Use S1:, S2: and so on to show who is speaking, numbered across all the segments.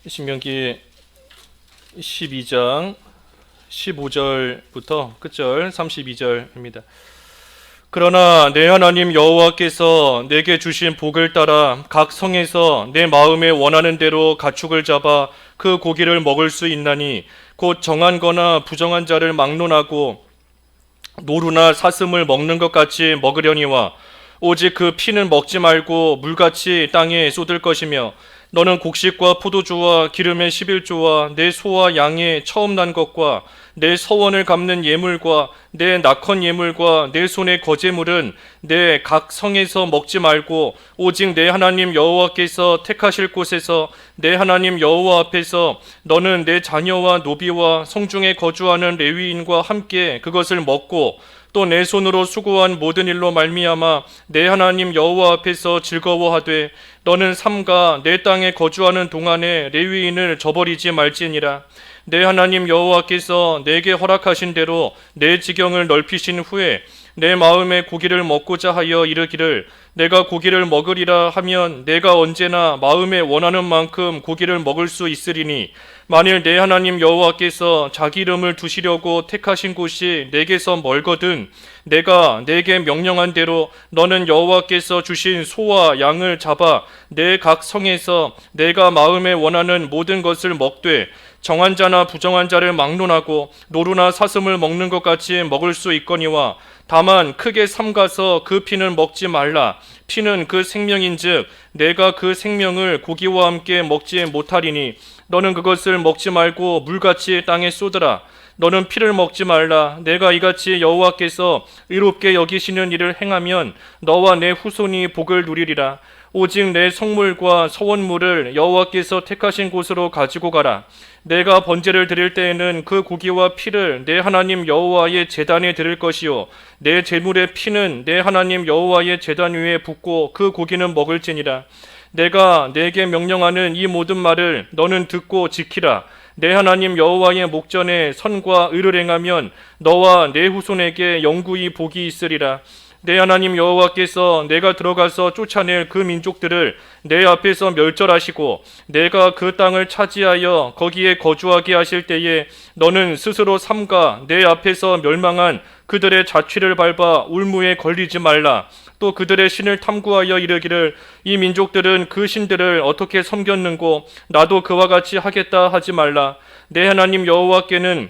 S1: 신명기 12장 15절부터 끝절 32절입니다. 그러나 내 하나님 여호와께서 내게 주신 복을 따라 각 성에서 내 마음에 원하는 대로 가축을 잡아 그 고기를 먹을 수 있나니 곧 정한 거나 부정한 자를 막론하고 노루나 사슴을 먹는 것 같이 먹으려니와 오직 그 피는 먹지 말고 물같이 땅에 쏟을 것이며 너는 곡식과 포도주와 기름의 11조와 내 소와 양의 처음 난 것과 내 서원을 갚는 예물과 내 낙헌 예물과 내 손의 거제물은 내 각 성에서 먹지 말고 오직 내 하나님 여호와께서 택하실 곳에서 내 하나님 여호와 앞에서 너는 내 자녀와 노비와 성중에 거주하는 레위인과 함께 그것을 먹고 또 내 손으로 수고한 모든 일로 말미암아 내 하나님 여호와 앞에서 즐거워하되 너는 삼가 내 땅에 거주하는 동안에 레위인을 저버리지 말지니라. 내 하나님 여호와께서 내게 허락하신 대로 내 지경을 넓히신 후에 내 마음에 고기를 먹고자 하여 이르기를 내가 고기를 먹으리라 하면 내가 언제나 마음에 원하는 만큼 고기를 먹을 수 있으리니 만일 내 하나님 여호와께서 자기 이름을 두시려고 택하신 곳이 내게서 멀거든 내가 내게 명령한 대로 너는 여호와께서 주신 소와 양을 잡아 내 각 성에서 내가 마음에 원하는 모든 것을 먹되 정한 자나 부정한 자를 막론하고 노루나 사슴을 먹는 것 같이 먹을 수 있거니와 다만 크게 삼가서 그 피는 먹지 말라. 피는 그 생명인즉 내가 그 생명을 고기와 함께 먹지 못하리니 너는 그것을 먹지 말고 물같이 땅에 쏟으라. 너는 피를 먹지 말라. 내가 이같이 여호와께서 의롭게 여기시는 일을 행하면 너와 내 후손이 복을 누리리라. 오직 내 성물과 서원물을 여호와께서 택하신 곳으로 가지고 가라. 내가 번제를 드릴 때에는 그 고기와 피를 내 하나님 여호와의 제단에 드릴 것이요 내 제물의 피는 내 하나님 여호와의 제단 위에 붓고 그 고기는 먹을지니라. 내가 내게 명령하는 이 모든 말을 너는 듣고 지키라. 내 하나님 여호와의 목전에 선과 의를 행하면 너와 내 후손에게 영구히 복이 있으리라. 내 하나님 여호와께서 내가 들어가서 쫓아낼 그 민족들을 내 앞에서 멸절하시고 내가 그 땅을 차지하여 거기에 거주하게 하실 때에 너는 스스로 삼가 내 앞에서 멸망한 그들의 자취를 밟아 울무에 걸리지 말라. 또 그들의 신을 탐구하여 이르기를 이 민족들은 그 신들을 어떻게 섬겼는고 나도 그와 같이 하겠다 하지 말라. 내 하나님 여호와께는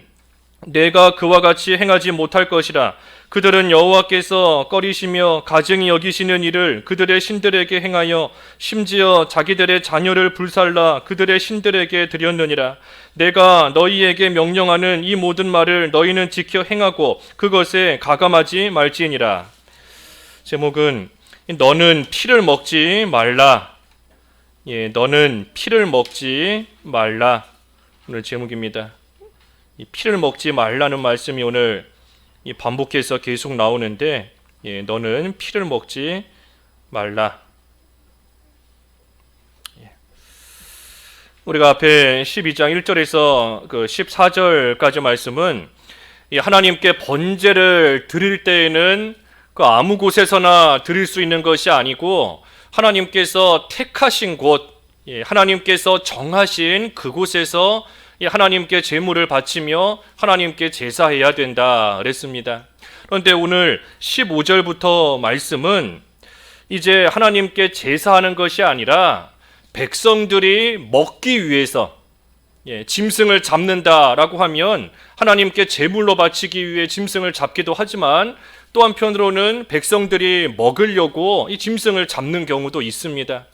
S1: 내가 그와 같이 행하지 못할 것이라. 그들은 여호와께서 꺼리시며 가증히 여기시는 일을 그들의 신들에게 행하여 심지어 자기들의 자녀를 불살라 그들의 신들에게 드렸느니라. 내가 너희에게 명령하는 이 모든 말을 너희는 지켜 행하고 그것에 가감하지 말지니라. 제목은 너는 피를 먹지 말라. 너는 피를 먹지 말라. 오늘 제목입니다. 이 피를 먹지 말라는 말씀이 오늘 반복해서 계속 나오는데 너는 피를 먹지 말라. 우리가 앞에 12장 1절에서 그 14절까지 말씀은 하나님께 번제를 드릴 때에는 그 아무 곳에서나 드릴 수 있는 것이 아니고 하나님께서 택하신 곳, 하나님께서 정하신 그곳에서 하나님께 제물을 바치며 하나님께 제사해야 된다 그랬습니다. 그런데 오늘 15절부터 말씀은 이제 하나님께 제사하는 것이 아니라 백성들이 먹기 위해서 짐승을 잡는다라고 하면 하나님께 제물로 바치기 위해 짐승을 잡기도 하지만 또 한편으로는 백성들이 먹으려고 이 짐승을 잡는 경우도 있습니다.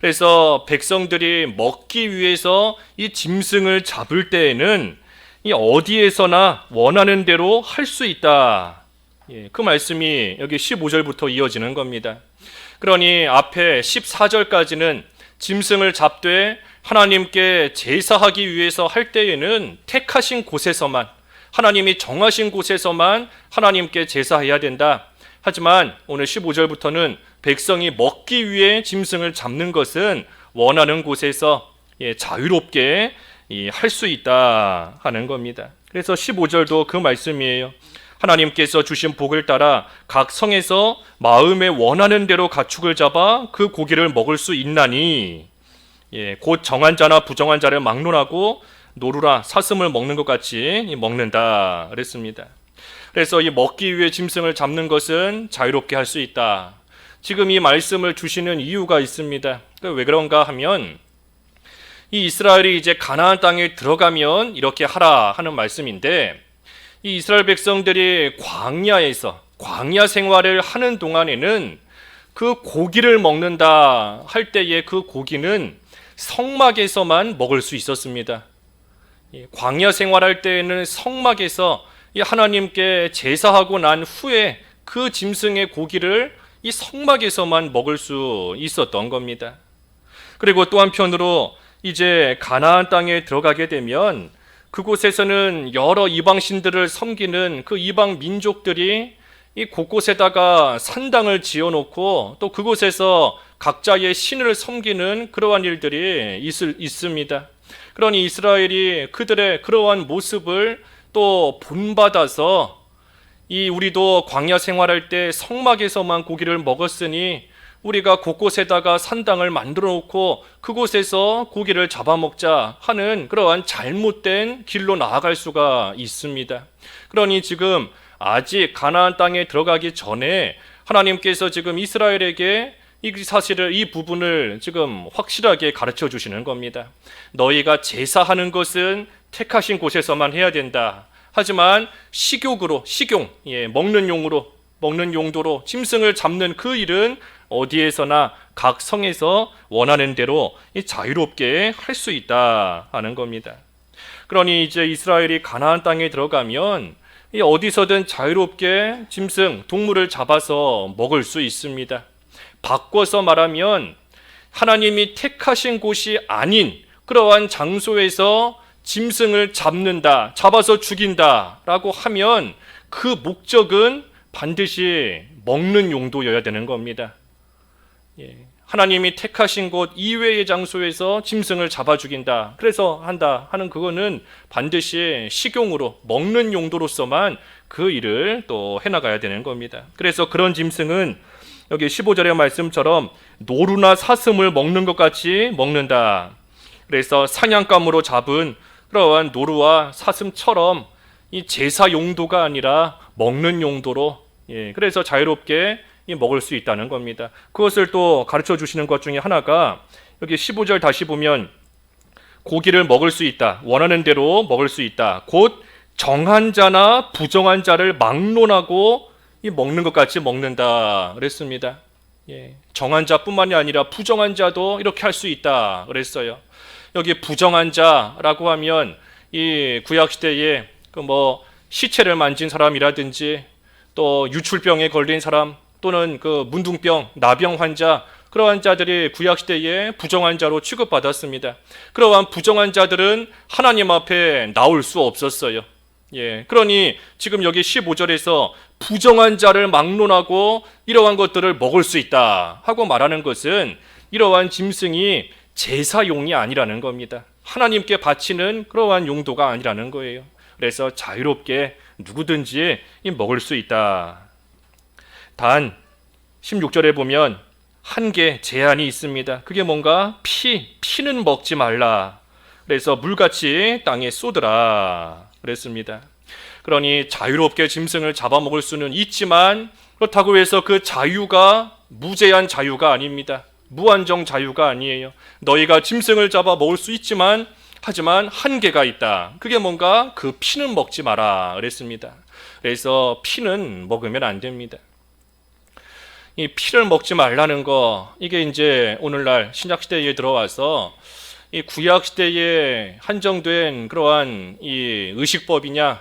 S1: 그래서 백성들이 먹기 위해서 이 짐승을 잡을 때에는 이 어디에서나 원하는 대로 할 수 있다. 그 말씀이 여기 15절부터 이어지는 겁니다. 그러니 앞에 14절까지는 짐승을 잡되 하나님께 제사하기 위해서 할 때에는 택하신 곳에서만 하나님이 정하신 곳에서만 하나님께 제사해야 된다. 하지만 오늘 15절부터는 백성이 먹기 위해 짐승을 잡는 것은 원하는 곳에서 자유롭게 할 수 있다 하는 겁니다. 그래서 15절도 그 말씀이에요. 하나님께서 주신 복을 따라 각 성에서 마음에 원하는 대로 가축을 잡아 그 고기를 먹을 수 있나니 곧 정한 자나 부정한 자를 막론하고 노루나 사슴을 먹는 것 같이 먹는다 그랬습니다. 그래서 이 먹기 위해 짐승을 잡는 것은 자유롭게 할 수 있다. 지금 이 말씀을 주시는 이유가 있습니다. 왜 그런가 하면 이 이스라엘이 이제 가나안 땅에 들어가면 이렇게 하라 하는 말씀인데, 이 이스라엘 백성들이 광야 생활을 하는 동안에는 그 고기를 먹는다 할 때에 그 고기는 성막에서만 먹을 수 있었습니다. 광야 생활할 때에는 성막에서 하나님께 제사하고 난 후에 그 짐승의 고기를 이 성막에서만 먹을 수 있었던 겁니다. 그리고 또 한편으로 이제 가나안 땅에 들어가게 되면 그곳에서는 여러 이방신들을 섬기는 그 이방 민족들이 이 곳곳에다가 산당을 지어놓고 또 그곳에서 각자의 신을 섬기는 그러한 일들이 있습니다. 그러니 이스라엘이 그들의 그러한 모습을 또 본받아서 우리도 광야 생활할 때 성막에서만 고기를 먹었으니 우리가 곳곳에다가 산당을 만들어 놓고 그곳에서 고기를 잡아먹자 하는 그러한 잘못된 길로 나아갈 수가 있습니다. 그러니 지금 아직 가나안 땅에 들어가기 전에 하나님께서 지금 이스라엘에게 이 부분을 지금 확실하게 가르쳐 주시는 겁니다. 너희가 제사하는 것은 택하신 곳에서만 해야 된다. 하지만 먹는 용도로 짐승을 잡는 그 일은 어디에서나 각 성에서 원하는 대로 자유롭게 할 수 있다 하는 겁니다. 그러니 이제 이스라엘이 가나안 땅에 들어가면 어디서든 자유롭게 동물을 잡아서 먹을 수 있습니다. 바꿔서 말하면 하나님이 택하신 곳이 아닌 그러한 장소에서 짐승을 잡아서 죽인다라고 하면 그 목적은 반드시 먹는 용도여야 되는 겁니다. 하나님이 택하신 곳 이외의 장소에서 짐승을 잡아 죽인다, 그래서 한다 하는 그거는 반드시 식용으로 먹는 용도로서만 그 일을 또 해나가야 되는 겁니다. 그래서 그런 짐승은 여기 15절의 말씀처럼 노루나 사슴을 먹는 것 같이 먹는다. 그래서 사냥감으로 잡은 그러한 노루와 사슴처럼 이 제사 용도가 아니라 먹는 용도로, 그래서 자유롭게 먹을 수 있다는 겁니다. 그것을 또 가르쳐 주시는 것 중에 하나가 여기 15절 다시 보면 고기를 먹을 수 있다, 원하는 대로 먹을 수 있다, 곧 정한 자나 부정한 자를 막론하고 먹는 것 같이 먹는다 그랬습니다. 정한 자뿐만이 아니라 부정한 자도 이렇게 할 수 있다 그랬어요. 여기 부정한 자라고 하면 이 구약 시대에 시체를 만진 사람이라든지 또 유출병에 걸린 사람 또는 그 문둥병, 나병 환자, 그러한 자들이 구약 시대에 부정한 자로 취급받았습니다. 그러한 부정한 자들은 하나님 앞에 나올 수 없었어요. 그러니 지금 여기 15절에서 부정한 자를 막론하고 이러한 것들을 먹을 수 있다 하고 말하는 것은 이러한 짐승이 제사용이 아니라는 겁니다. 하나님께 바치는 그러한 용도가 아니라는 거예요. 그래서 자유롭게 누구든지 먹을 수 있다. 단 16절에 보면 한계 제한이 있습니다. 그게 뭔가 피는 먹지 말라. 그래서 물같이 땅에 쏟으라 그랬습니다. 그러니 자유롭게 짐승을 잡아먹을 수는 있지만 그렇다고 해서 그 자유가 무제한 자유가 아닙니다. 무한정 자유가 아니에요. 너희가 짐승을 잡아 먹을 수 있지만 하지만 한계가 있다. 그게 뭔가 그 피는 먹지 마라 그랬습니다. 그래서 피는 먹으면 안 됩니다. 이 피를 먹지 말라는 거, 이게 이제 오늘날 신약 시대에 들어와서 이 구약 시대에 한정된 그러한 이 의식법이냐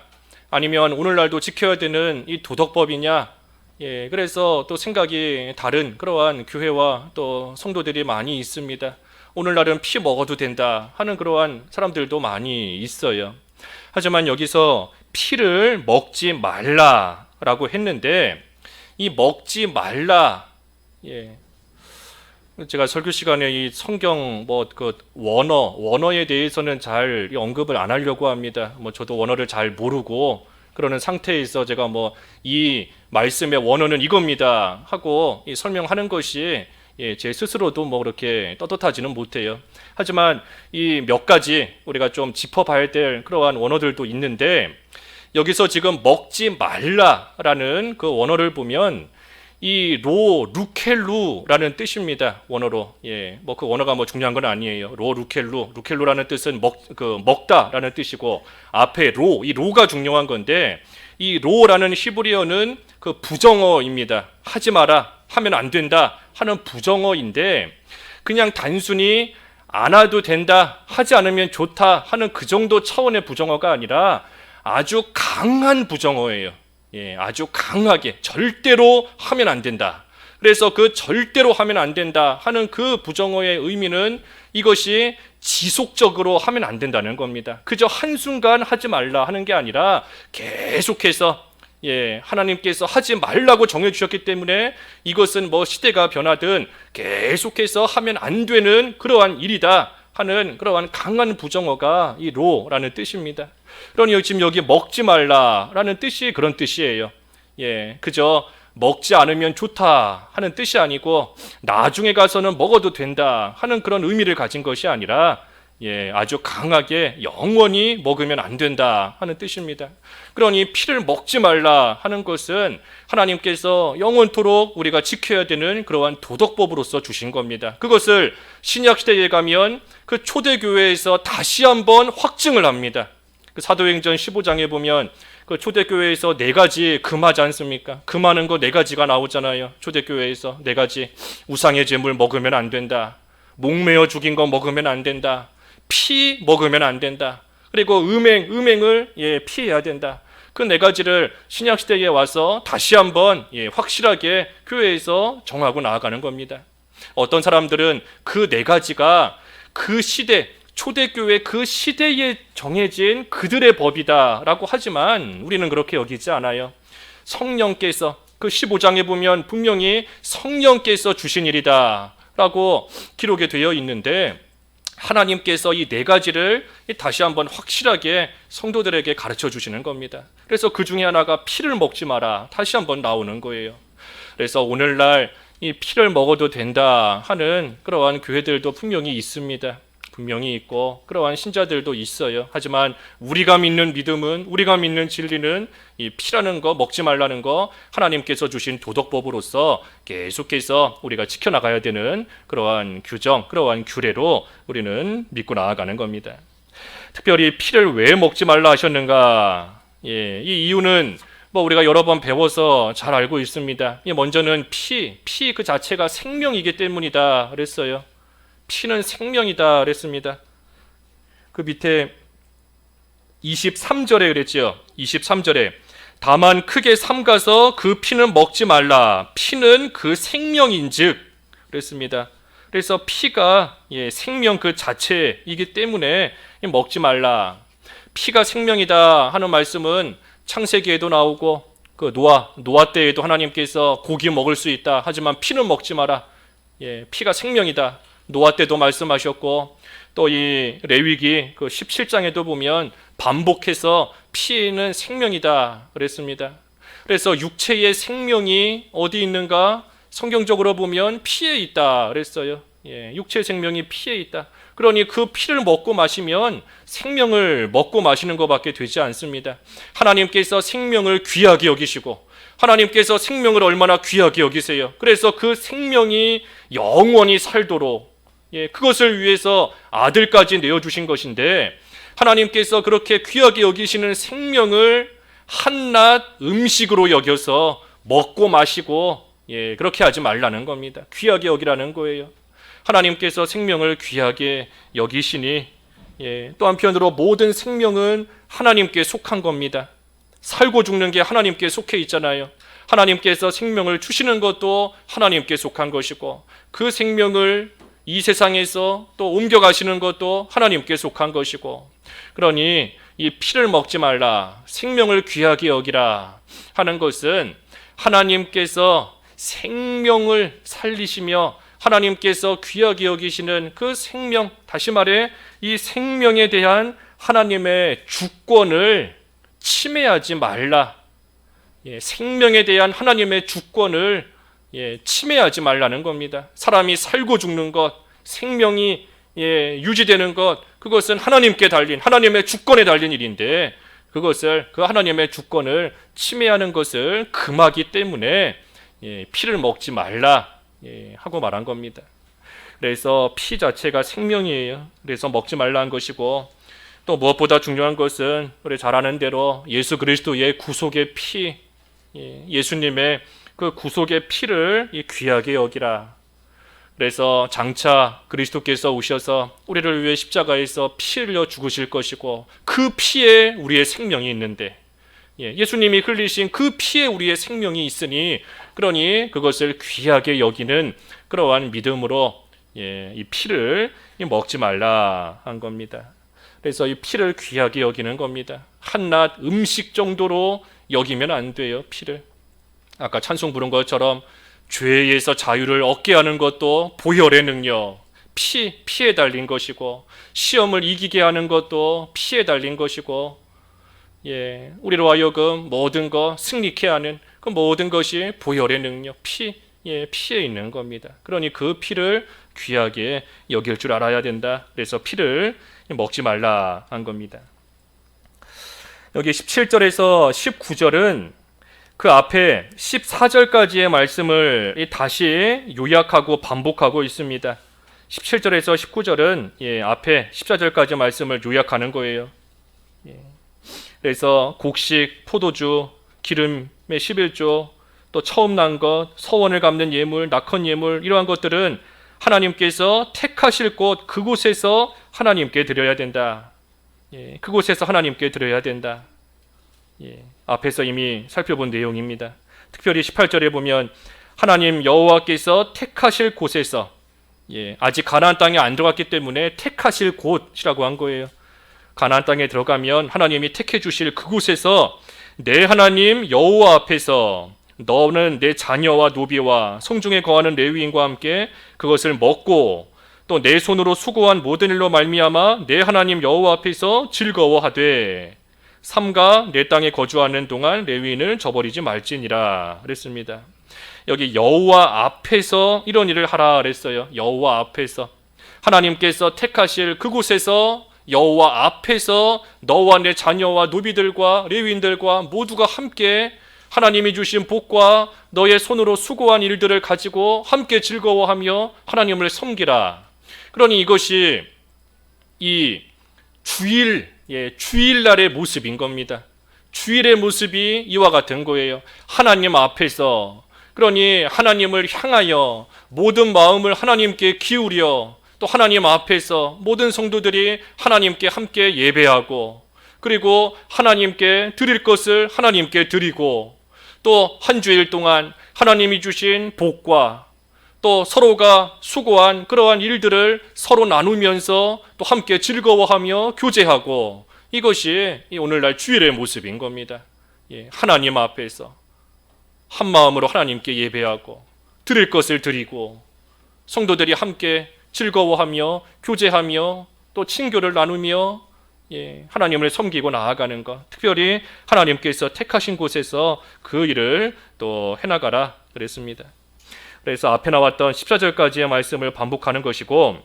S1: 아니면 오늘날도 지켜야 되는 이 도덕법이냐, 그래서 또 생각이 다른 그러한 교회와 또 성도들이 많이 있습니다. 오늘날은 피 먹어도 된다 하는 그러한 사람들도 많이 있어요. 하지만 여기서 피를 먹지 말라라고 했는데 이 먹지 말라, 제가 설교 시간에 이 성경 원어에 대해서는 잘 언급을 안 하려고 합니다. 저도 원어를 잘 모르고 그러는 상태에서 제가 이 말씀의 원어는 이겁니다 하고 설명하는 것이 제 스스로도 뭐 그렇게 떳떳하지는 못해요. 하지만 이 몇 가지 우리가 좀 짚어봐야 될 그러한 원어들도 있는데, 여기서 지금 먹지 말라라는 그 원어를 보면 이 루켈루라는 뜻입니다. 원어로. 뭐 그 원어가 뭐 중요한 건 아니에요. 루켈루라는 뜻은 먹다라는 뜻이고, 앞에 이 로가 중요한 건데, 이 로라는 히브리어는 그 부정어입니다. 하지 마라, 하면 안 된다 하는 부정어인데, 그냥 단순히 안 해도 된다, 하지 않으면 좋다 하는 그 정도 차원의 부정어가 아니라 아주 강한 부정어예요. 아주 강하게 절대로 하면 안 된다. 그래서 그 절대로 하면 안 된다 하는 그 부정어의 의미는 이것이 지속적으로 하면 안 된다는 겁니다. 그저 한순간 하지 말라 하는 게 아니라 계속해서 하나님께서 하지 말라고 정해주셨기 때문에 이것은 뭐 시대가 변하든 계속해서 하면 안 되는 그러한 일이다 하는 그러한 강한 부정어가 이 로라는 뜻입니다. 그러니 지금 여기 먹지 말라라는 뜻이 그런 뜻이에요. 그저 먹지 않으면 좋다 하는 뜻이 아니고 나중에 가서는 먹어도 된다 하는 그런 의미를 가진 것이 아니라 아주 강하게 영원히 먹으면 안 된다 하는 뜻입니다. 그러니 피를 먹지 말라 하는 것은 하나님께서 영원토록 우리가 지켜야 되는 그러한 도덕법으로서 주신 겁니다. 그것을 신약시대에 가면 그 초대교회에서 다시 한번 확증을 합니다. 그 사도행전 15장에 보면 그 초대교회에서 4가지 금하지 않습니까? 금하는 거 4가지가 나오잖아요. 초대교회에서 4가지. 우상의 제물 먹으면 안 된다. 목매어 죽인 거 먹으면 안 된다. 피 먹으면 안 된다. 그리고 음행을 피해야 된다. 그 4가지를 신약시대에 와서 다시 한번 확실하게 교회에서 정하고 나아가는 겁니다. 어떤 사람들은 그 4가지가 그 시대, 초대교회 그 시대에 정해진 그들의 법이다라고 하지만 우리는 그렇게 여기지 않아요. 성령께서 그 15장에 보면 분명히 성령께서 주신 일이다라고 기록이 되어 있는데, 하나님께서 이 4가지를 다시 한번 확실하게 성도들에게 가르쳐 주시는 겁니다. 그래서 그 중에 하나가 피를 먹지 마라 다시 한번 나오는 거예요. 그래서 오늘날 이 피를 먹어도 된다 하는 그러한 교회들도 분명히 있습니다. 분명히 있고 그러한 신자들도 있어요. 하지만 우리가 믿는 믿음은, 우리가 믿는 진리는 이 피라는 거, 먹지 말라는 거 하나님께서 주신 도덕법으로서 계속해서 우리가 지켜나가야 되는 그러한 규정, 그러한 규례로 우리는 믿고 나아가는 겁니다. 특별히 피를 왜 먹지 말라 하셨는가? 이 이유는 뭐 우리가 여러 번 배워서 잘 알고 있습니다. 먼저는 피 그 자체가 생명이기 때문이다 그랬어요. 피는 생명이다 그랬습니다. 그 밑에 23절에 그랬죠. 23절에 다만 크게 삼가서 그 피는 먹지 말라. 피는 그 생명인즉 그랬습니다. 그래서 피가 생명 그 자체이기 때문에 먹지 말라. 피가 생명이다 하는 말씀은 창세기에도 나오고 그 노아 때에도 하나님께서 고기 먹을 수 있다. 하지만 피는 먹지 마라. 피가 생명이다. 노아 때도 말씀하셨고 또 이 레위기 그 17장에도 보면 반복해서 피는 생명이다 그랬습니다. 그래서 육체의 생명이 어디 있는가? 성경적으로 보면 피에 있다 그랬어요. 육체의 생명이 피에 있다. 그러니 그 피를 먹고 마시면 생명을 먹고 마시는 것밖에 되지 않습니다. 하나님께서 생명을 귀하게 여기시고 하나님께서 생명을 얼마나 귀하게 여기세요. 그래서 그 생명이 영원히 살도록 그것을 위해서 아들까지 내어주신 것인데, 하나님께서 그렇게 귀하게 여기시는 생명을 한낱 음식으로 여겨서 먹고 마시고 그렇게 하지 말라는 겁니다. 귀하게 여기라는 거예요. 하나님께서 생명을 귀하게 여기시니 또 한편으로 모든 생명은 하나님께 속한 겁니다. 살고 죽는 게 하나님께 속해 있잖아요. 하나님께서 생명을 주시는 것도 하나님께 속한 것이고 그 생명을 이 세상에서 또 옮겨가시는 것도 하나님께 속한 것이고, 그러니 이 피를 먹지 말라, 생명을 귀하게 여기라 하는 것은 하나님께서 생명을 살리시며 하나님께서 귀하게 여기시는 그 생명, 다시 말해 이 생명에 대한 하나님의 주권을 침해하지 말라. 생명에 대한 하나님의 주권을 침해하지 말라는 겁니다. 사람이 살고 죽는 것, 생명이 유지되는 것, 그것은 하나님께 달린, 하나님의 주권에 달린 일인데 그것을, 그 하나님의 주권을 침해하는 것을 금하기 때문에 피를 먹지 말라 하고 말한 겁니다. 그래서 피 자체가 생명이에요. 그래서 먹지 말라는 것이고, 또 무엇보다 중요한 것은 우리 잘 아는 대로 예수 그리스도의 구속의 피, 예수님의 그 구속의 피를 귀하게 여기라. 그래서 장차 그리스도께서 오셔서 우리를 위해 십자가에서 피 흘려 죽으실 것이고, 그 피에 우리의 생명이 있는데, 예수님이 흘리신 그 피에 우리의 생명이 있으니, 그러니 그것을 귀하게 여기는 그러한 믿음으로 이 피를 먹지 말라 한 겁니다. 그래서 이 피를 귀하게 여기는 겁니다. 한낱 음식 정도로 여기면 안 돼요. 피를. 아까 찬송 부른 것처럼 죄에서 자유를 얻게 하는 것도 보혈의 능력, 피에 달린 것이고, 시험을 이기게 하는 것도 피에 달린 것이고, 우리로 하여금 모든 것 승리케 하는 그 모든 것이 보혈의 능력, 피에 있는 겁니다. 그러니 그 피를 귀하게 여길 줄 알아야 된다. 그래서 피를 먹지 말라 한 겁니다. 여기 17절에서 19절은 그 앞에 14절까지의 말씀을 다시 요약하고 반복하고 있습니다. 17절에서 19절은 앞에 14절까지 말씀을 요약하는 거예요. 그래서 곡식, 포도주, 기름의 11조, 또 처음 난 것, 서원을 갚는 예물, 낙헌 예물, 이러한 것들은 하나님께서 택하실 곳, 그곳에서 하나님께 드려야 된다. 그곳에서 하나님께 드려야 된다. 앞에서 이미 살펴본 내용입니다. 특별히 18절에 보면 하나님 여호와께서 택하실 곳에서, 아직 가나안 땅에 안 들어갔기 때문에 택하실 곳이라고 한 거예요. 가나안 땅에 들어가면 하나님이 택해 주실 그곳에서 내 하나님 여호와 앞에서 너는 내 자녀와 노비와 성중에 거하는 레위인과 함께 그것을 먹고, 또 내 손으로 수고한 모든 일로 말미암아 내 하나님 여호와 앞에서 즐거워하되 삼가 내 땅에 거주하는 동안 레위인을 저버리지 말지니라 그랬습니다. 여기 여호와 앞에서 이런 일을 하라 그랬어요. 여호와 앞에서 하나님께서 택하실 그곳에서, 여호와 앞에서 너와 내 자녀와 노비들과 레위인들과 모두가 함께 하나님이 주신 복과 너의 손으로 수고한 일들을 가지고 함께 즐거워하며 하나님을 섬기라. 그러니 이것이 이 주일날의 모습인 겁니다. 주일의 모습이 이와 같은 거예요. 하나님 앞에서, 그러니 하나님을 향하여 모든 마음을 하나님께 기울여, 또 하나님 앞에서 모든 성도들이 하나님께 함께 예배하고, 그리고 하나님께 드릴 것을 하나님께 드리고, 또 한 주일 동안 하나님이 주신 복과 또 서로가 수고한 그러한 일들을 서로 나누면서 또 함께 즐거워하며 교제하고, 이것이 오늘날 주일의 모습인 겁니다. 하나님 앞에서 한 마음으로 하나님께 예배하고 드릴 것을 드리고, 성도들이 함께 즐거워하며 교제하며 또 친교를 나누며 하나님을 섬기고 나아가는 것, 특별히 하나님께서 택하신 곳에서 그 일을 또 해나가라 그랬습니다. 그래서 앞에 나왔던 14절까지의 말씀을 반복하는 것이고,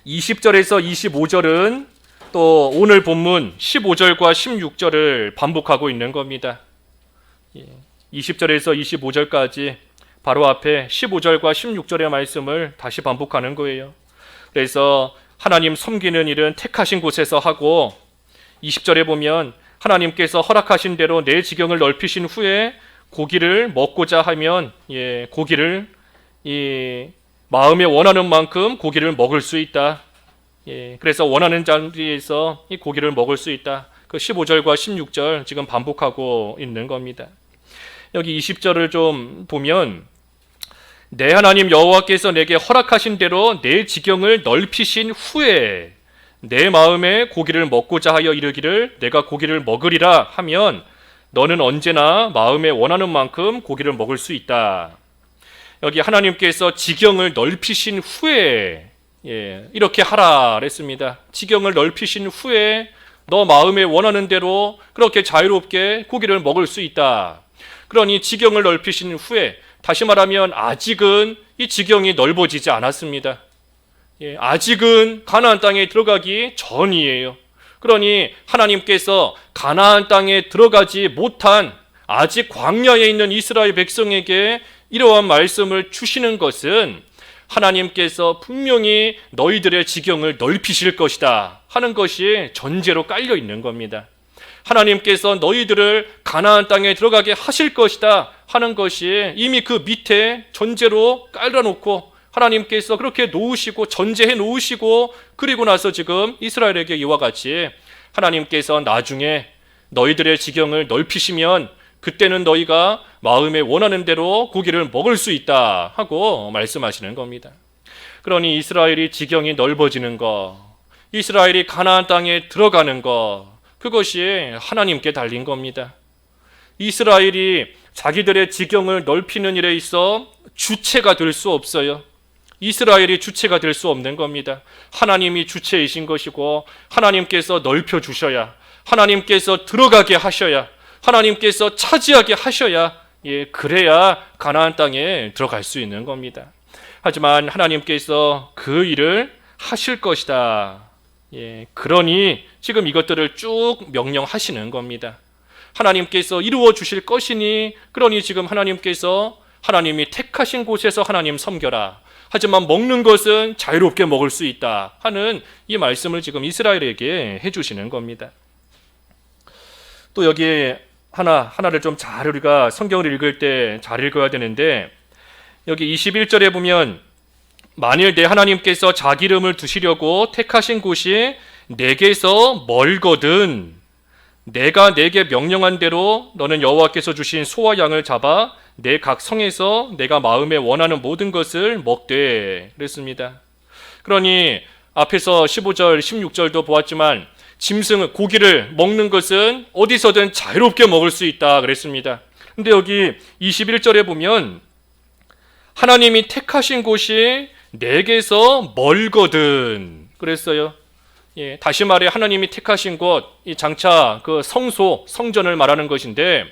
S1: 20절에서 25절은 또 오늘 본문 15절과 16절을 반복하고 있는 겁니다. 20절에서 25절까지 바로 앞에 15절과 16절의 말씀을 다시 반복하는 거예요. 그래서 하나님 섬기는 일은 택하신 곳에서 하고, 20절에 보면 하나님께서 허락하신 대로 내 지경을 넓히신 후에 고기를 먹고자 하면 고기를 마음에 원하는 만큼 고기를 먹을 수 있다. 그래서 원하는 자리에서 이 고기를 먹을 수 있다. 그 15절과 16절 지금 반복하고 있는 겁니다. 여기 20절을 좀 보면 내 하나님 여호와께서 내게 허락하신 대로 내 지경을 넓히신 후에 내 마음에 고기를 먹고자 하여 이르기를 내가 고기를 먹으리라 하면 너는 언제나 마음에 원하는 만큼 고기를 먹을 수 있다. 여기 하나님께서 지경을 넓히신 후에 이렇게 하라 그랬습니다. 지경을 넓히신 후에 너 마음에 원하는 대로 그렇게 자유롭게 고기를 먹을 수 있다. 그러니 지경을 넓히신 후에 다시 말하면 아직은 이 지경이 넓어지지 않았습니다. 아직은 가나안 땅에 들어가기 전이에요. 그러니 하나님께서 가나안 땅에 들어가지 못한 아직 광야에 있는 이스라엘 백성에게 이러한 말씀을 주시는 것은 하나님께서 분명히 너희들의 지경을 넓히실 것이다 하는 것이 전제로 깔려 있는 겁니다. 하나님께서 너희들을 가나안 땅에 들어가게 하실 것이다 하는 것이 이미 그 밑에 전제로 깔아놓고 하나님께서 그렇게 놓으시고 전제해 놓으시고, 그리고 나서 지금 이스라엘에게 이와 같이 하나님께서 나중에 너희들의 지경을 넓히시면 그때는 너희가 마음에 원하는 대로 고기를 먹을 수 있다 하고 말씀하시는 겁니다. 그러니 이스라엘이 지경이 넓어지는 것, 이스라엘이 가나안 땅에 들어가는 것, 그것이 하나님께 달린 겁니다. 이스라엘이 자기들의 지경을 넓히는 일에 있어 주체가 될 수 없어요. 이스라엘이 주체가 될 수 없는 겁니다. 하나님이 주체이신 것이고 하나님께서 넓혀 주셔야, 하나님께서 들어가게 하셔야, 하나님께서 차지하게 하셔야, 그래야 가나안 땅에 들어갈 수 있는 겁니다. 하지만 하나님께서 그 일을 하실 것이다. 그러니 지금 이것들을 쭉 명령하시는 겁니다. 하나님께서 이루어 주실 것이니, 그러니 지금 하나님이 택하신 곳에서 하나님 섬겨라. 하지만 먹는 것은 자유롭게 먹을 수 있다 하는 이 말씀을 지금 이스라엘에게 해주시는 겁니다. 또 여기에 하나를 좀 잘 우리가 성경을 읽을 때 잘 읽어야 되는데, 여기 21절에 보면 만일 내 하나님께서 자기 이름을 두시려고 택하신 곳이 내게서 멀거든 내가 내게 명령한 대로 너는 여호와께서 주신 소와 양을 잡아 내 각 성에서 내가 마음에 원하는 모든 것을 먹되 그랬습니다. 그러니 앞에서 15절 16절도 보았지만 짐승 고기를 먹는 것은 어디서든 자유롭게 먹을 수 있다 그랬습니다. 근데 여기 21절에 보면 하나님이 택하신 곳이 내게서 멀거든 그랬어요. 다시 말해 하나님이 택하신 곳, 이 장차 그 성소, 성전을 말하는 것인데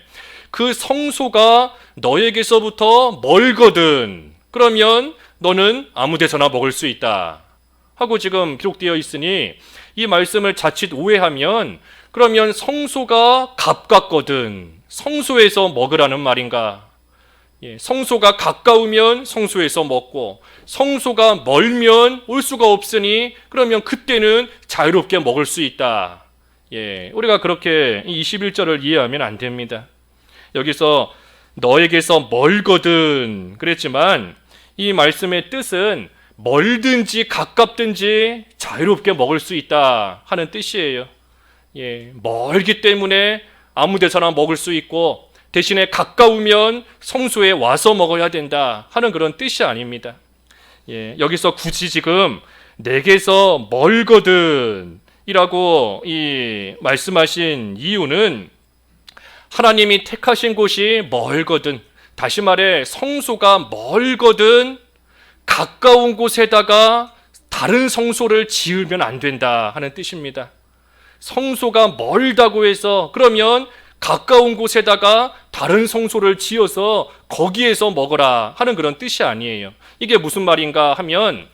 S1: 그 성소가 너에게서부터 멀거든. 그러면 너는 아무 데서나 먹을 수 있다 하고 지금 기록되어 있으니, 이 말씀을 자칫 오해하면 그러면 성소가 가깝거든, 성소에서 먹으라는 말인가? 성소가 가까우면 성소에서 먹고 성소가 멀면 올 수가 없으니 그러면 그때는 자유롭게 먹을 수 있다. 우리가 그렇게 21절을 이해하면 안 됩니다. 여기서 너에게서 멀거든 그랬지만 이 말씀의 뜻은 멀든지 가깝든지 자유롭게 먹을 수 있다 하는 뜻이에요. 멀기 때문에 아무 데서나 먹을 수 있고 대신에 가까우면 성소에 와서 먹어야 된다 하는 그런 뜻이 아닙니다. 여기서 굳이 지금 내게서 멀거든 이라고 말씀하신 이유는 하나님이 택하신 곳이 멀거든, 다시 말해 성소가 멀거든 가까운 곳에다가 다른 성소를 지으면 안 된다 하는 뜻입니다. 성소가 멀다고 해서 그러면 가까운 곳에다가 다른 성소를 지어서 거기에서 먹어라 하는 그런 뜻이 아니에요. 이게 무슨 말인가 하면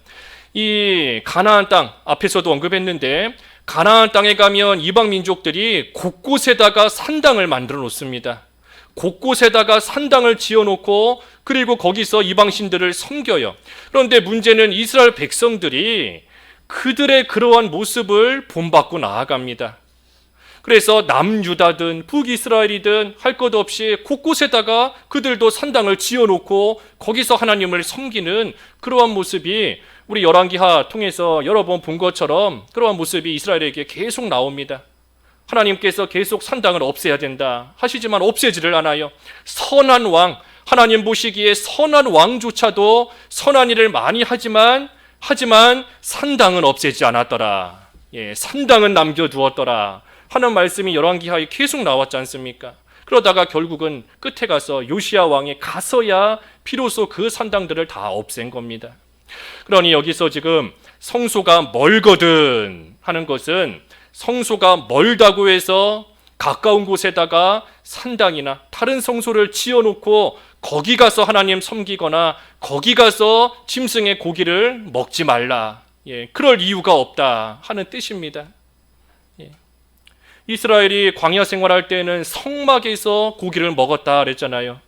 S1: 이 가나안 땅 앞에서도 언급했는데 가나안 땅에 가면 이방 민족들이 곳곳에다가 산당을 만들어 놓습니다. 곳곳에다가 산당을 지어놓고 그리고 거기서 이방신들을 섬겨요. 그런데 문제는 이스라엘 백성들이 그들의 그러한 모습을 본받고 나아갑니다. 그래서 남유다든 북이스라엘이든 할 것 없이 곳곳에다가 그들도 산당을 지어놓고 거기서 하나님을 섬기는 그러한 모습이 우리 열왕기하 통해서 여러 번 본 것처럼 그러한 모습이 이스라엘에게 계속 나옵니다. 하나님께서 계속 산당을 없애야 된다 하시지만 없애지를 않아요. 선한 왕, 하나님 보시기에 선한 왕조차도 선한 일을 많이 하지만 산당은 없애지 않았더라. 산당은 남겨두었더라 하는 말씀이 열왕기하에 계속 나왔지 않습니까? 그러다가 결국은 끝에 가서 요시야 왕이 가서야 비로소 그 산당들을 다 없앤 겁니다. 그러니 여기서 지금 성소가 멀거든 하는 것은 성소가 멀다고 해서 가까운 곳에다가 산당이나 다른 성소를 지어놓고 거기 가서 하나님 섬기거나 거기 가서 짐승의 고기를 먹지 말라. 그럴 이유가 없다 하는 뜻입니다. 이스라엘이 광야 생활할 때는 성막에서 고기를 먹었다 그랬잖아요.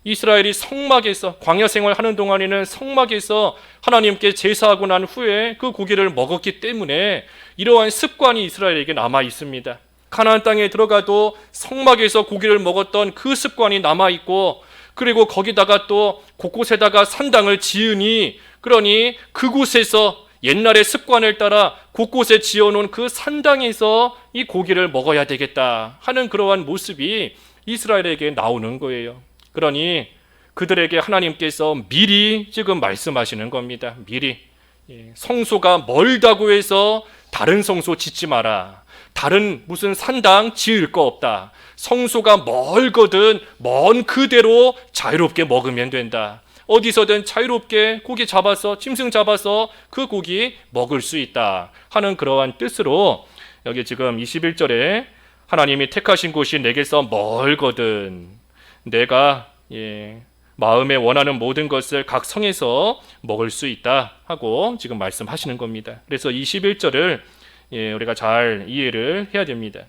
S1: 이스라엘이 성막에서 광야 생활하는 동안에는 성막에서 하나님께 제사하고 난 후에 그 고기를 먹었기 때문에 이러한 습관이 이스라엘에게 남아 있습니다. 가나안 땅에 들어가도 성막에서 고기를 먹었던 그 습관이 남아 있고, 그리고 거기다가 또 곳곳에다가 산당을 지으니, 그러니 그곳에서 옛날의 습관을 따라 곳곳에 지어놓은 그 산당에서 이 고기를 먹어야 되겠다 하는 그러한 모습이 이스라엘에게 나오는 거예요. 그러니 그들에게 하나님께서 미리 지금 말씀하시는 겁니다. 미리 성소가 멀다고 해서 다른 성소 짓지 마라. 다른 무슨 산당 지을 거 없다. 성소가 멀거든 먼 그대로 자유롭게 먹으면 된다. 어디서든 자유롭게 고기 잡아서 짐승 잡아서 그 고기 먹을 수 있다 하는 그러한 뜻으로 여기 지금 21절에 하나님이 택하신 곳이 내게서 멀거든 내가 마음에 원하는 모든 것을 각 성에서 먹을 수 있다 하고 지금 말씀하시는 겁니다. 그래서 21절을 우리가 잘 이해를 해야 됩니다.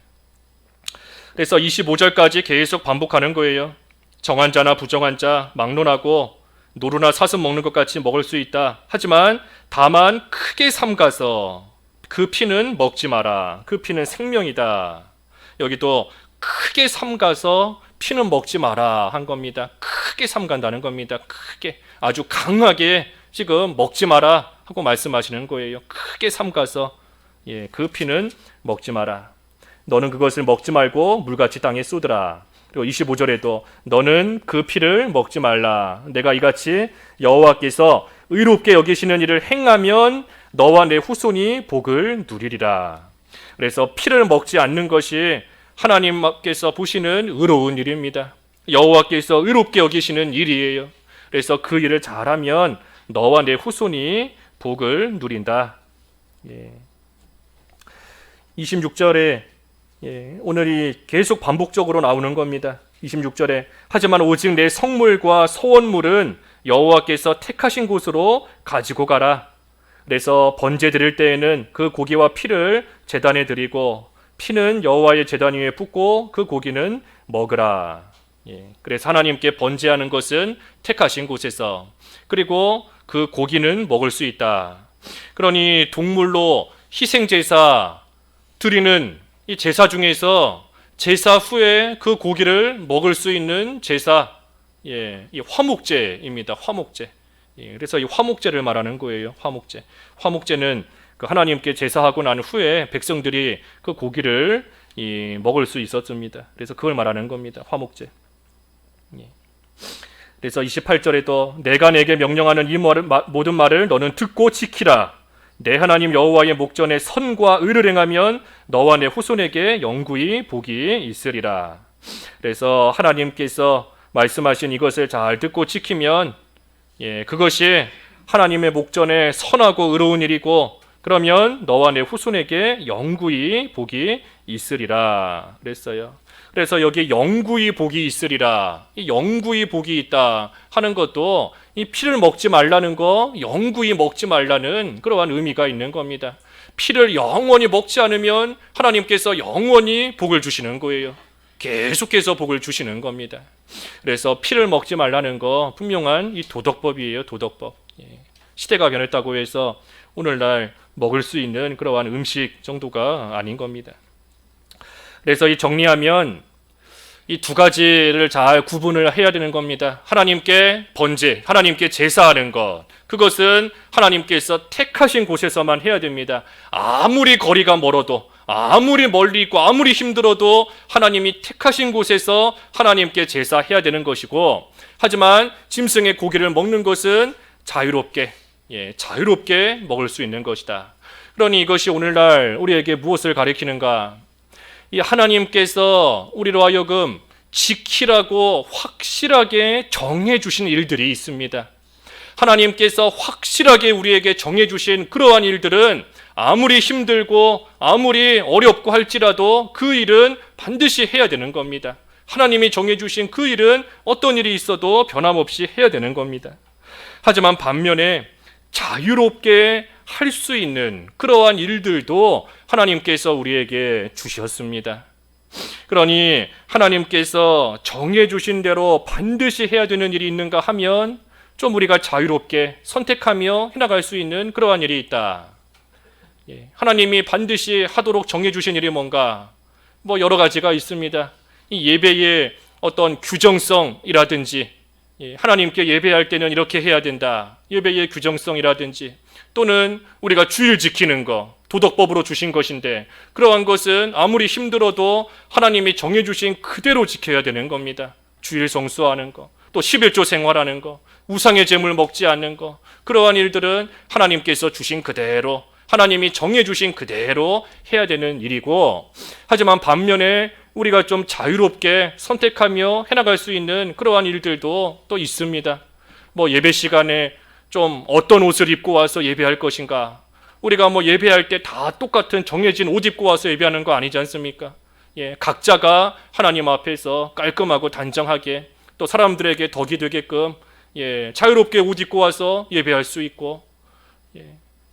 S1: 그래서 25절까지 계속 반복하는 거예요. 정한 자나 부정한 자 막론하고 노루나 사슴 먹는 것 같이 먹을 수 있다. 하지만 다만 크게 삼가서 그 피는 먹지 마라. 그 피는 생명이다. 여기도 크게 삼가서 피는 먹지 마라 한 겁니다. 크게 삼간다는 겁니다. 크게 아주 강하게 지금 먹지 마라 하고 말씀하시는 거예요. 크게 삼가서 그 피는 먹지 마라. 너는 그것을 먹지 말고 물같이 땅에 쏟으라. 그리고 25절에도 너는 그 피를 먹지 말라. 내가 이같이 여호와께서 의롭게 여기시는 일을 행하면 너와 내 후손이 복을 누리리라. 그래서 피를 먹지 않는 것이 하나님께서 보시는 의로운 일입니다. 여호와께서 의롭게 여기시는 일이에요. 그래서 그 일을 잘하면 너와 내 후손이 복을 누린다. 26절에 오늘이 계속 반복적으로 나오는 겁니다. 26절에 하지만 오직 내 성물과 소원물은 여호와께서 택하신 곳으로 가지고 가라. 그래서 번제 드릴 때에는 그 고기와 피를 제단에 드리고 피는 여호와의 제단 위에 붓고 그 고기는 먹으라. 그래서 하나님께 번제하는 것은 택하신 곳에서, 그리고 그 고기는 먹을 수 있다. 그러니 동물로 희생제사 드리는 이 제사 중에서 제사 후에 그 고기를 먹을 수 있는 제사, 이 화목제입니다. 화목제. 그래서 이 화목제를 말하는 거예요. 화목제. 화목제는 그 하나님께 제사하고 난 후에 백성들이 그 고기를 먹을 수 있었습니다. 그래서 그걸 말하는 겁니다. 화목제. 그래서 28절에도 내가 내게 명령하는 이 모든 말을 너는 듣고 지키라. 내 하나님 여호와의 목전에 선과 의를 행하면 너와 내 후손에게 영구히 복이 있으리라. 그래서 하나님께서 말씀하신 이것을 잘 듣고 지키면 그것이 하나님의 목전에 선하고 의로운 일이고, 그러면 너와 내 후손에게 영구히 복이 있으리라 그랬어요. 그래서 여기 영구히 복이 있으리라, 이 영구히 복이 있다 하는 것도 이 피를 먹지 말라는 거, 영구히 먹지 말라는 그러한 의미가 있는 겁니다. 피를 영원히 먹지 않으면 하나님께서 영원히 복을 주시는 거예요. 계속해서 복을 주시는 겁니다. 그래서 피를 먹지 말라는 거 분명한 이 도덕법이에요. 도덕법. 시대가 변했다고 해서 오늘날 먹을 수 있는 그러한 음식 정도가 아닌 겁니다. 그래서 이 정리하면 이 두 가지를 잘 구분을 해야 되는 겁니다. 하나님께 번제, 하나님께 제사하는 것, 그것은 하나님께서 택하신 곳에서만 해야 됩니다. 아무리 거리가 멀어도, 아무리 멀리 있고 아무리 힘들어도 하나님이 택하신 곳에서 하나님께 제사해야 되는 것이고, 하지만 짐승의 고기를 먹는 것은 자유롭게 먹을 수 있는 것이다. 그러니 이것이 오늘날 우리에게 무엇을 가리키는가? 이 하나님께서 우리로 하여금 지키라고 확실하게 정해주신 일들이 있습니다. 하나님께서 확실하게 우리에게 정해주신 그러한 일들은 아무리 힘들고 아무리 어렵고 할지라도 그 일은 반드시 해야 되는 겁니다. 하나님이 정해주신 그 일은 어떤 일이 있어도 변함없이 해야 되는 겁니다. 하지만 반면에 자유롭게 할 수 있는 그러한 일들도 하나님께서 우리에게 주셨습니다. 그러니 하나님께서 정해주신 대로 반드시 해야 되는 일이 있는가 하면 좀 우리가 자유롭게 선택하며 해나갈 수 있는 그러한 일이 있다. 하나님이 반드시 하도록 정해주신 일이 뭔가? 여러 가지가 있습니다. 이 예배의 어떤 규정성이라든지, 하나님께 예배할 때는 이렇게 해야 된다. 예배의 규정성이라든지, 또는 우리가 주일 지키는 거, 도덕법으로 주신 것인데 그러한 것은 아무리 힘들어도 하나님이 정해주신 그대로 지켜야 되는 겁니다. 주일 성수하는 거, 또 11조 생활하는 거, 우상의 제물 먹지 않는 거, 그러한 일들은 하나님께서 주신 그대로, 하나님이 정해주신 그대로 해야 되는 일이고, 하지만 반면에 우리가 좀 자유롭게 선택하며 해나갈 수 있는 그러한 일들도 또 있습니다. 예배 시간에 좀 어떤 옷을 입고 와서 예배할 것인가? 우리가 예배할 때 다 똑같은 정해진 옷 입고 와서 예배하는 거 아니지 않습니까? 각자가 하나님 앞에서 깔끔하고 단정하게, 또 사람들에게 덕이 되게끔 자유롭게 옷 입고 와서 예배할 수 있고,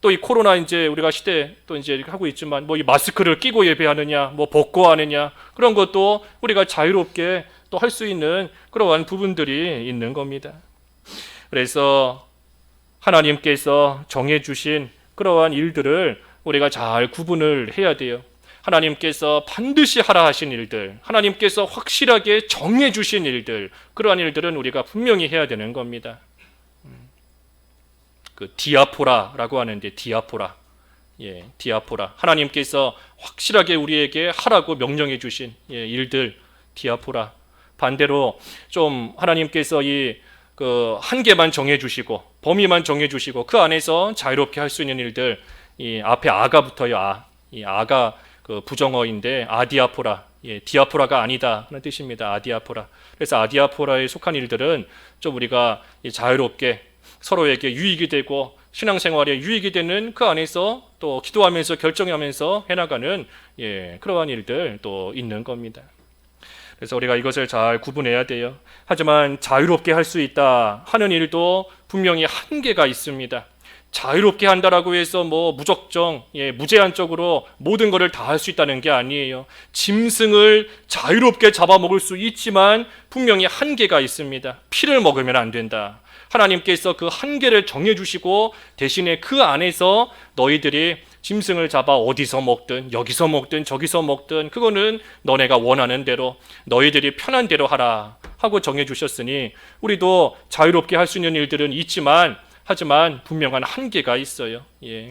S1: 또 이 코로나 이제 우리가 시대 또 이제 하고 있지만 이 마스크를 끼고 예배하느냐, 벗고 하느냐, 그런 것도 우리가 자유롭게 또 할 수 있는 그러한 부분들이 있는 겁니다. 그래서 하나님께서 정해주신 그러한 일들을 우리가 잘 구분을 해야 돼요. 하나님께서 반드시 하라 하신 일들, 하나님께서 확실하게 정해주신 일들, 그러한 일들은 우리가 분명히 해야 되는 겁니다. 그 디아포라라고 하는데, 디아포라, 디아포라, 하나님께서 확실하게 우리에게 하라고 명령해 주신 일들, 디아포라. 반대로 좀 하나님께서 그 한계만 정해주시고 범위만 정해주시고 그 안에서 자유롭게 할 수 있는 일들, 이 앞에 아가 붙어요. 이 아가 그 부정어인데 아디아포라, 디아포라가 아니다 하는 뜻입니다. 아디아포라. 그래서 아디아포라에 속한 일들은 좀 우리가 자유롭게 서로에게 유익이 되고 신앙생활에 유익이 되는 그 안에서 또 기도하면서 결정하면서 해나가는 그러한 일들 또 있는 겁니다. 그래서 우리가 이것을 잘 구분해야 돼요. 하지만 자유롭게 할 수 있다 하는 일도 분명히 한계가 있습니다. 자유롭게 한다라고 해서 무적정, 무제한적으로 모든 것을 다 할 수 있다는 게 아니에요. 짐승을 자유롭게 잡아먹을 수 있지만 분명히 한계가 있습니다. 피를 먹으면 안 된다. 하나님께서 그 한계를 정해주시고 대신에 그 안에서 너희들이 짐승을 잡아 어디서 먹든 여기서 먹든 저기서 먹든 그거는 너네가 원하는 대로 너희들이 편한 대로 하라 하고 정해주셨으니 우리도 자유롭게 할 수 있는 일들은 있지만 하지만 분명한 한계가 있어요.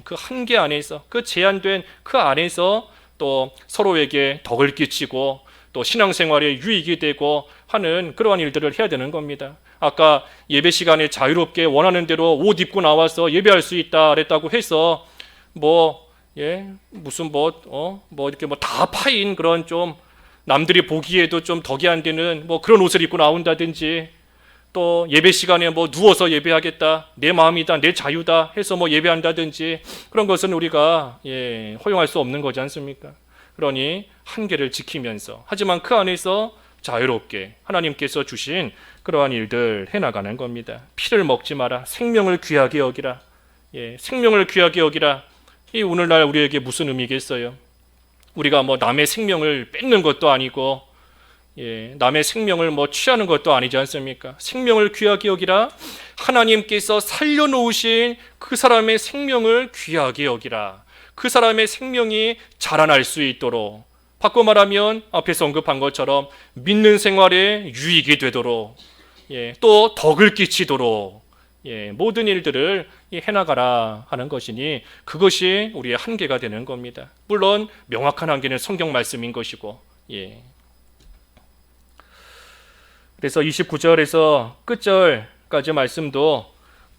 S1: 그 한계 안에서, 그 제한된 그 안에서 또 서로에게 덕을 끼치고 또 신앙생활에 유익이 되고 하는 그러한 일들을 해야 되는 겁니다. 아까 예배 시간에 자유롭게 원하는 대로 옷 입고 나와서 예배할 수 있다 그랬다고 해서 무슨 이렇게 다 파인 그런 좀 남들이 보기에도 좀 덕이 안 되는 그런 옷을 입고 나온다든지, 또 예배 시간에 누워서 예배하겠다, 내 마음이다, 내 자유다 해서 예배한다든지, 그런 것은 우리가 허용할 수 없는 거지 않습니까? 그러니 한계를 지키면서, 하지만 그 안에서 자유롭게 하나님께서 주신 그러한 일들 해나가는 겁니다. 피를 먹지 마라, 생명을 귀하게 여기라. 생명을 귀하게 여기라. 이 오늘날 우리에게 무슨 의미겠어요? 우리가 남의 생명을 뺏는 것도 아니고 남의 생명을 취하는 것도 아니지 않습니까? 생명을 귀하게 여기라. 하나님께서 살려놓으신 그 사람의 생명을 귀하게 여기라. 그 사람의 생명이 자라날 수 있도록, 바꿔 말하면 앞에서 언급한 것처럼 믿는 생활에 유익이 되도록, 또 덕을 끼치도록 모든 일들을 해나가라 하는 것이니 그것이 우리의 한계가 되는 겁니다. 물론 명확한 한계는 성경 말씀인 것이고, 그래서 29절에서 끝절까지 말씀도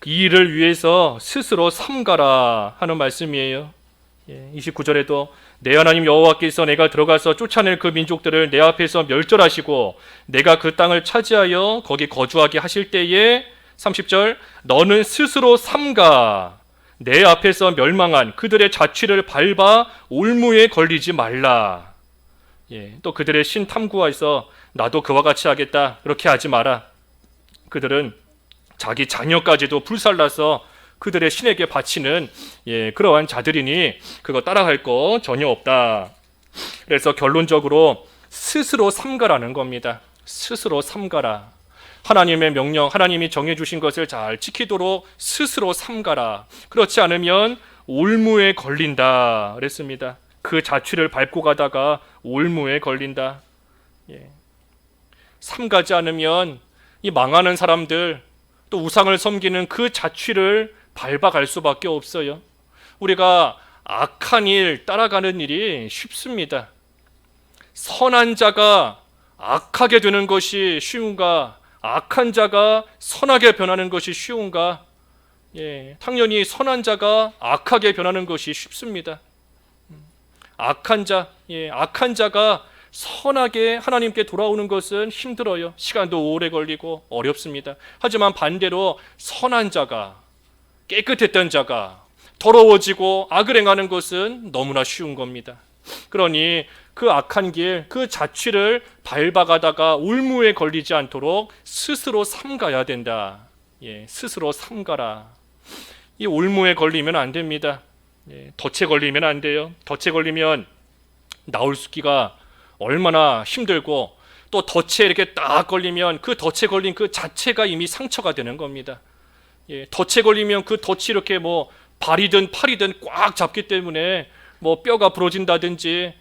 S1: 이 일을 위해서 스스로 삼가라 하는 말씀이에요. 29절에도 내 하나님 여호와께서 내가 들어가서 쫓아낼 그 민족들을 내 앞에서 멸절하시고 내가 그 땅을 차지하여 거기 거주하게 하실 때에 30절 너는 스스로 삼가 내 앞에서 멸망한 그들의 자취를 밟아 올무에 걸리지 말라. 또 그들의 신 탐구하여서 나도 그와 같이 하겠다, 그렇게 하지 마라. 그들은 자기 자녀까지도 불살라서 그들의 신에게 바치는 그러한 자들이니 그거 따라갈 거 전혀 없다. 그래서 결론적으로 스스로 삼가라는 겁니다. 스스로 삼가라. 하나님의 명령, 하나님이 정해주신 것을 잘 지키도록 스스로 삼가라. 그렇지 않으면 올무에 걸린다 그랬습니다. 그 자취를 밟고 가다가 올무에 걸린다. 삼가지 않으면 이 망하는 사람들, 또 우상을 섬기는 그 자취를 밟아갈 수밖에 없어요. 우리가 악한 일 따라가는 일이 쉽습니다. 선한 자가 악하게 되는 것이 쉬운가? 악한 자가 선하게 변하는 것이 쉬운가? 당연히 선한 자가 악하게 변하는 것이 쉽습니다. 악한 자가 선하게 하나님께 돌아오는 것은 힘들어요. 시간도 오래 걸리고 어렵습니다. 하지만 반대로 선한 자가, 깨끗했던 자가 더러워지고 악을 행하는 것은 너무나 쉬운 겁니다. 그러니 그 악한 길, 그 자취를 밟아가다가 올무에 걸리지 않도록 스스로 삼가야 된다. 스스로 삼가라. 이 올무에 걸리면 안 됩니다. 덫에 걸리면 안 돼요. 덫에 걸리면 나올 수기가 얼마나 힘들고, 또 덫에 이렇게 딱 걸리면 그 덫에 걸린 그 자체가 이미 상처가 되는 겁니다. 덫에 걸리면 그 덫이 이렇게 발이든 팔이든 꽉 잡기 때문에 뼈가 부러진다든지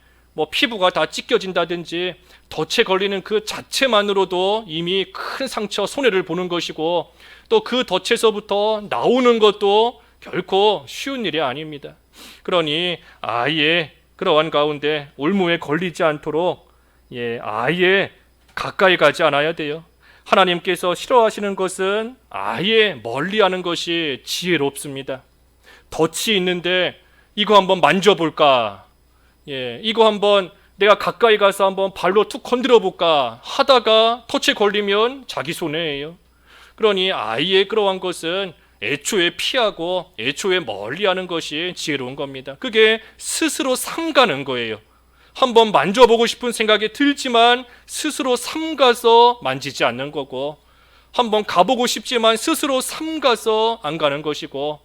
S1: 피부가 다 찢겨진다든지, 덫에 걸리는 그 자체만으로도 이미 큰 상처, 손해를 보는 것이고, 또 그 덫에서부터 나오는 것도 결코 쉬운 일이 아닙니다. 그러니 아예 그러한 가운데 올무에 걸리지 않도록 아예 가까이 가지 않아야 돼요. 하나님께서 싫어하시는 것은 아예 멀리하는 것이 지혜롭습니다. 덫이 있는데 이거 한번 만져볼까? 이거 한번 내가 가까이 가서 한번 발로 툭 건드려 볼까 하다가 덫에 걸리면 자기 손해예요. 그러니 아예 그러한 것은 애초에 피하고 애초에 멀리하는 것이 지혜로운 겁니다. 그게 스스로 삼가는 거예요. 한번 만져보고 싶은 생각이 들지만 스스로 삼가서 만지지 않는 거고, 한번 가보고 싶지만 스스로 삼가서 안 가는 것이고,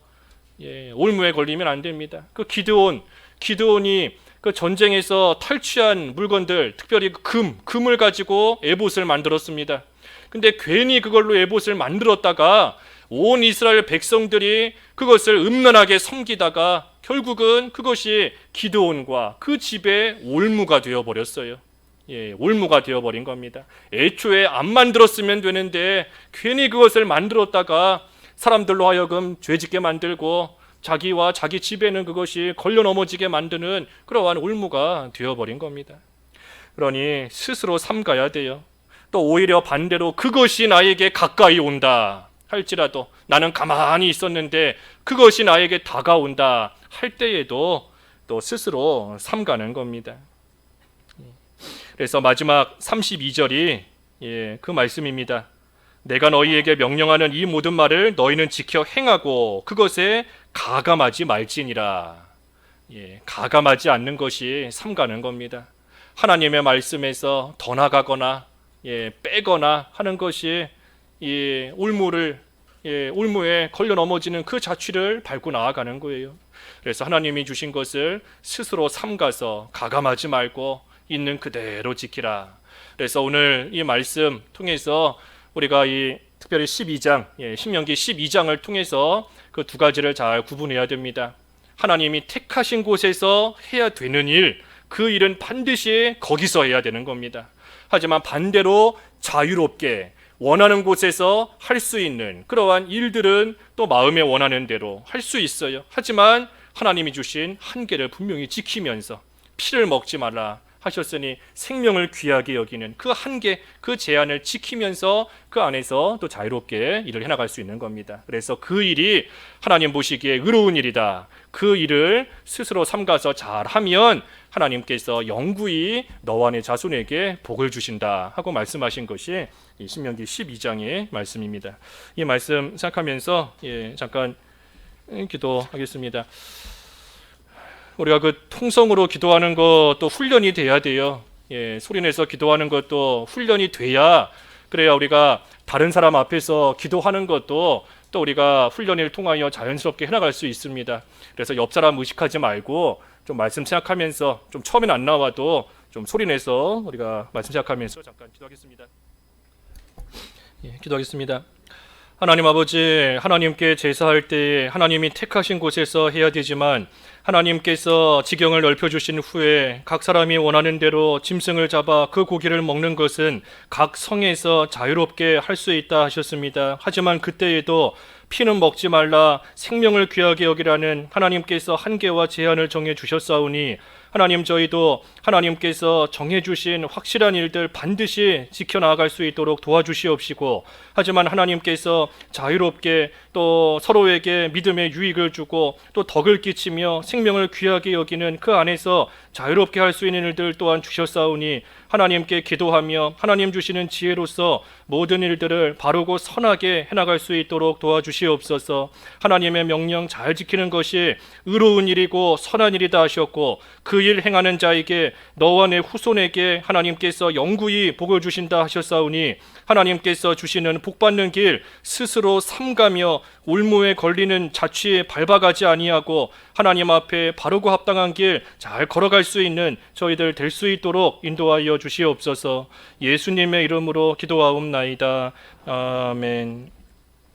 S1: 올무에 걸리면 안 됩니다. 그 기드온이 그 전쟁에서 탈취한 물건들, 특별히 금을 가지고 에봇을 만들었습니다. 근데 괜히 그걸로 에봇을 만들었다가 온 이스라엘 백성들이 그것을 음란하게 섬기다가 결국은 그것이 기드온과 그 집의 올무가 되어버렸어요. 올무가 되어버린 겁니다. 애초에 안 만들었으면 되는데 괜히 그것을 만들었다가 사람들로 하여금 죄짓게 만들고 자기와 자기 집에는 그것이 걸려 넘어지게 만드는 그러한 올무가 되어버린 겁니다. 그러니 스스로 삼가야 돼요. 또 오히려 반대로 그것이 나에게 가까이 온다 할지라도, 나는 가만히 있었는데 그것이 나에게 다가온다 할 때에도 또 스스로 삼가는 겁니다. 그래서 마지막 32절이 그 말씀입니다. 내가 너희에게 명령하는 이 모든 말을 너희는 지켜 행하고 그것에 가감하지 말지니라. 가감하지 않는 것이 삼가는 겁니다. 하나님의 말씀에서 더 나가거나 빼거나 하는 것이 올무에 걸려 넘어지는 그 자취를 밟고 나아가는 거예요. 그래서 하나님이 주신 것을 스스로 삼가서 가감하지 말고 있는 그대로 지키라. 그래서 오늘 이 말씀 통해서 우리가 특별히 12장, 신명기 12장을 통해서 그 두 가지를 잘 구분해야 됩니다. 하나님이 택하신 곳에서 해야 되는 일, 그 일은 반드시 거기서 해야 되는 겁니다. 하지만 반대로 자유롭게 원하는 곳에서 할 수 있는 그러한 일들은 또 마음에 원하는 대로 할 수 있어요. 하지만 하나님이 주신 한계를 분명히 지키면서 피를 먹지 말라 하셨으니 생명을 귀하게 여기는 그 한계, 그 제한을 지키면서 그 안에서 또 자유롭게 일을 해나갈 수 있는 겁니다. 그래서 그 일이 하나님 보시기에 의로운 일이다. 그 일을 스스로 삼가서 잘하면 하나님께서 영구히 너와 네 자손에게 복을 주신다 하고 말씀하신 것이 신명기 12장의 말씀입니다. 이 말씀 생각하면서 잠깐 기도하겠습니다. 우리가 그 통성으로 기도하는 것도 훈련이 돼야 돼요. 예, 소리내서 기도하는 것도 훈련이 돼야, 그래야 우리가 다른 사람 앞에서 기도하는 것도 또 우리가 훈련을 통하여 자연스럽게 해나갈 수 있습니다. 그래서 옆 사람 의식하지 말고 좀 말씀 생각하면서, 좀 처음엔 안 나와도 좀 소리내서 우리가 말씀 생각하면서 잠깐 기도하겠습니다. 예, 기도하겠습니다. 하나님 아버지, 하나님께 제사할 때 하나님이 택하신 곳에서 해야 되지만 하나님께서 지경을 넓혀주신 후에 각 사람이 원하는 대로 짐승을 잡아 그 고기를 먹는 것은 각 성에서 자유롭게 할 수 있다 하셨습니다. 하지만 그때에도 피는 먹지 말라, 생명을 귀하게 여기라는 하나님께서 한계와 제한을 정해 주셨사오니 하나님, 저희도 하나님께서 정해주신 확실한 일들 반드시 지켜나갈 수 있도록 도와주시옵시고, 하지만 하나님께서 자유롭게 또 서로에게 믿음의 유익을 주고 또 덕을 끼치며 생명을 귀하게 여기는 그 안에서 자유롭게 할 수 있는 일들 또한 주셨사오니 하나님께 기도하며 하나님 주시는 지혜로서 모든 일들을 바르고 선하게 해나갈 수 있도록 도와주시옵소서. 하나님의 명령 잘 지키는 것이 의로운 일이고 선한 일이다 하셨고, 그 일 행하는 자에게 너와 내 후손에게 하나님께서 영구히 복을 주신다 하셨사오니 하나님께서 주시는 복받는 길 스스로 삼가며 올무에 걸리는 자취에 밟아가지 아니하고 하나님 앞에 바르고 합당한 길 잘 걸어갈 수 있는 저희들 될 수 있도록 인도하여 주시옵소서. 예수님의 이름으로 기도하옵나이다. 아멘.